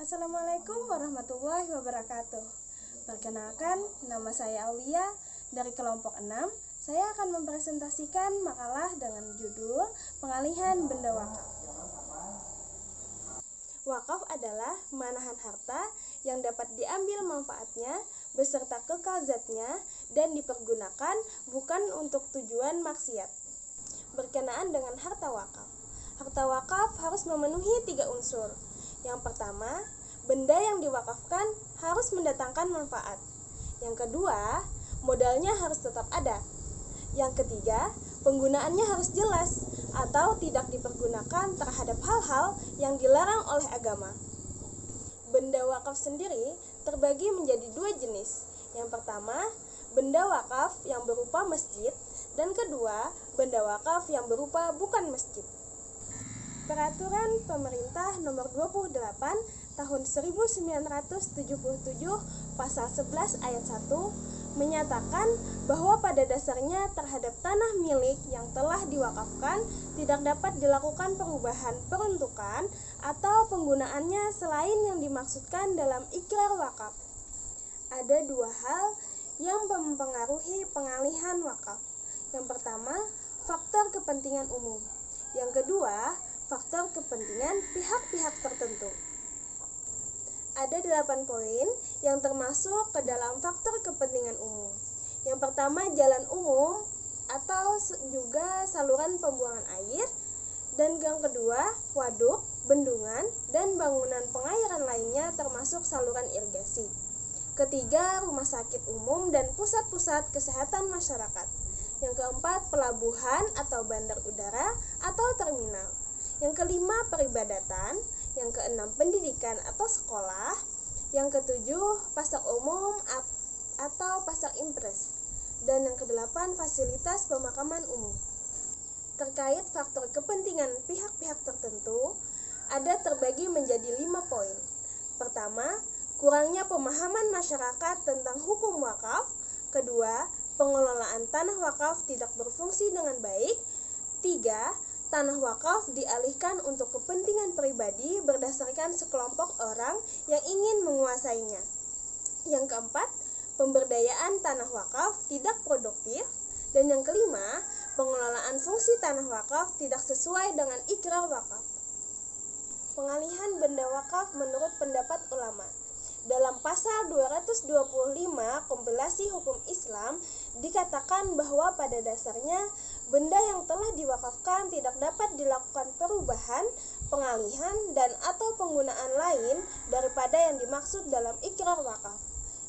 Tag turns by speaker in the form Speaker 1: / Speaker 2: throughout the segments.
Speaker 1: Assalamualaikum warahmatullahi wabarakatuh. Perkenalkan, nama saya Aulia dari kelompok 6. Saya akan mempresentasikan makalah dengan judul Pengalihan Benda Wakaf. Wakaf adalah manahan harta yang dapat diambil manfaatnya beserta kekal zatnya dan dipergunakan bukan untuk tujuan maksiat. Berkenaan dengan harta wakaf. Harta wakaf harus memenuhi 3 unsur. Yang pertama, benda yang diwakafkan harus mendatangkan manfaat. Yang kedua, modalnya harus tetap ada. Yang ketiga, penggunaannya harus jelas atau tidak dipergunakan terhadap hal-hal yang dilarang oleh agama. Benda wakaf sendiri terbagi menjadi 2 jenis. Yang pertama, benda wakaf yang berupa masjid, dan kedua, benda wakaf yang berupa bukan masjid. Peraturan Pemerintah Nomor 28 Tahun 1977 Pasal 11 Ayat 1 menyatakan bahwa pada dasarnya terhadap tanah milik yang telah diwakafkan tidak dapat dilakukan perubahan peruntukan atau penggunaannya selain yang dimaksudkan dalam ikrar wakaf. Ada 2 hal yang mempengaruhi pengalihan wakaf. Yang pertama, faktor kepentingan umum. Yang kedua, faktor kepentingan pihak-pihak tertentu. Ada 8 poin yang termasuk ke dalam faktor kepentingan umum. Yang pertama, jalan umum atau juga saluran pembuangan air. Dan yang kedua, waduk, bendungan, dan bangunan pengairan lainnya termasuk saluran irigasi. Ketiga, rumah sakit umum dan pusat-pusat kesehatan masyarakat. Yang keempat, pelabuhan atau bandar udara atau terminal. Yang kelima, peribadatan. Yang keenam, pendidikan atau sekolah. Yang ketujuh, pasar umum atau pasar impres. Dan yang kedelapan, fasilitas pemakaman umum. Terkait faktor kepentingan pihak-pihak tertentu, ada terbagi menjadi 5 poin. Pertama, kurangnya pemahaman masyarakat tentang hukum wakaf. Kedua, pengelolaan tanah wakaf tidak berfungsi dengan baik. 3. Tanah wakaf dialihkan untuk kepentingan pribadi berdasarkan sekelompok orang yang ingin menguasainya. Yang keempat, pemberdayaan tanah wakaf tidak produktif. Dan yang kelima, pengelolaan fungsi tanah wakaf tidak sesuai dengan ikrar wakaf. Pengalihan benda wakaf menurut pendapat ulama. Dalam pasal 225 kompilasi hukum Islam dikatakan bahwa pada dasarnya benda yang telah diwakafkan tidak dapat dilakukan perubahan, pengalihan, dan atau penggunaan lain daripada yang dimaksud dalam ikrar wakaf.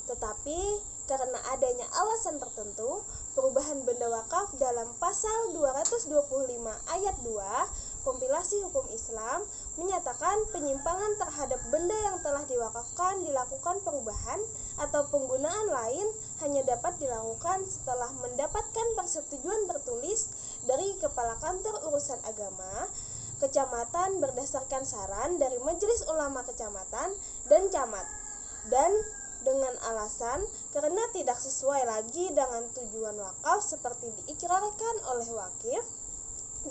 Speaker 1: Tetapi karena adanya alasan tertentu, perubahan benda wakaf dalam pasal 225 ayat 2 kompilasi hukum Islam menyatakan penyimpangan terhadap benda yang telah diwakafkan dilakukan perubahan atau penggunaan lain hanya dapat dilakukan setelah mendapatkan persetujuan tertulis dari Kepala Kantor Urusan Agama Kecamatan berdasarkan saran dari Majelis Ulama Kecamatan dan Camat, dan dengan alasan karena tidak sesuai lagi dengan tujuan wakaf seperti diikrarkan oleh wakif,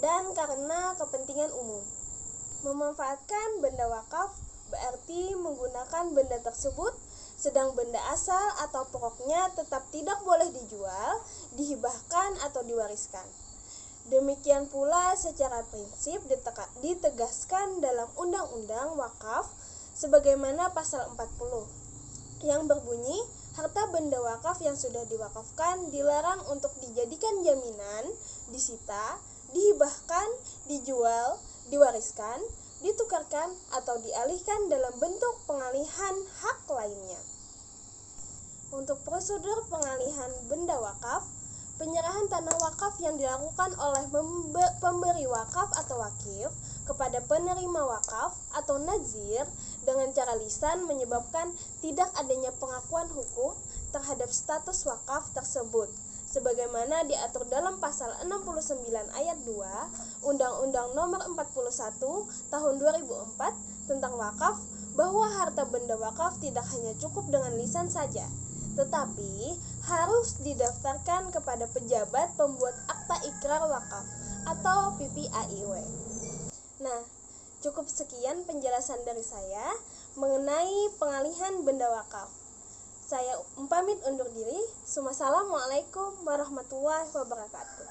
Speaker 1: dan karena kepentingan umum. Memanfaatkan benda wakaf berarti menggunakan benda tersebut, sedang benda asal atau pokoknya tetap tidak boleh dijual, dihibahkan atau diwariskan. Demikian pula secara prinsip ditegaskan dalam Undang-Undang Wakaf sebagaimana pasal 40 yang berbunyi, harta benda wakaf yang sudah diwakafkan dilarang untuk dijadikan jaminan, disita, dihibahkan, dijual, diwariskan, ditukarkan, atau dialihkan dalam bentuk pengalihan hak lainnya. Untuk prosedur pengalihan benda wakaf, penyerahan tanah wakaf yang dilakukan oleh pemberi wakaf atau wakif kepada penerima wakaf atau nazir dengan cara lisan menyebabkan tidak adanya pengakuan hukum terhadap status wakaf tersebut, sebagaimana diatur dalam pasal 69 ayat 2 Undang-Undang Nomor 41 Tahun 2004 tentang wakaf, bahwa harta benda wakaf tidak hanya cukup dengan lisan saja, tetapi harus didaftarkan kepada pejabat pembuat akta ikrar wakaf atau PPAIW. Nah, Cukup sekian penjelasan dari saya mengenai pengalihan benda wakaf. Saya pamit undur diri. Wassalamualaikum warahmatullahi wabarakatuh.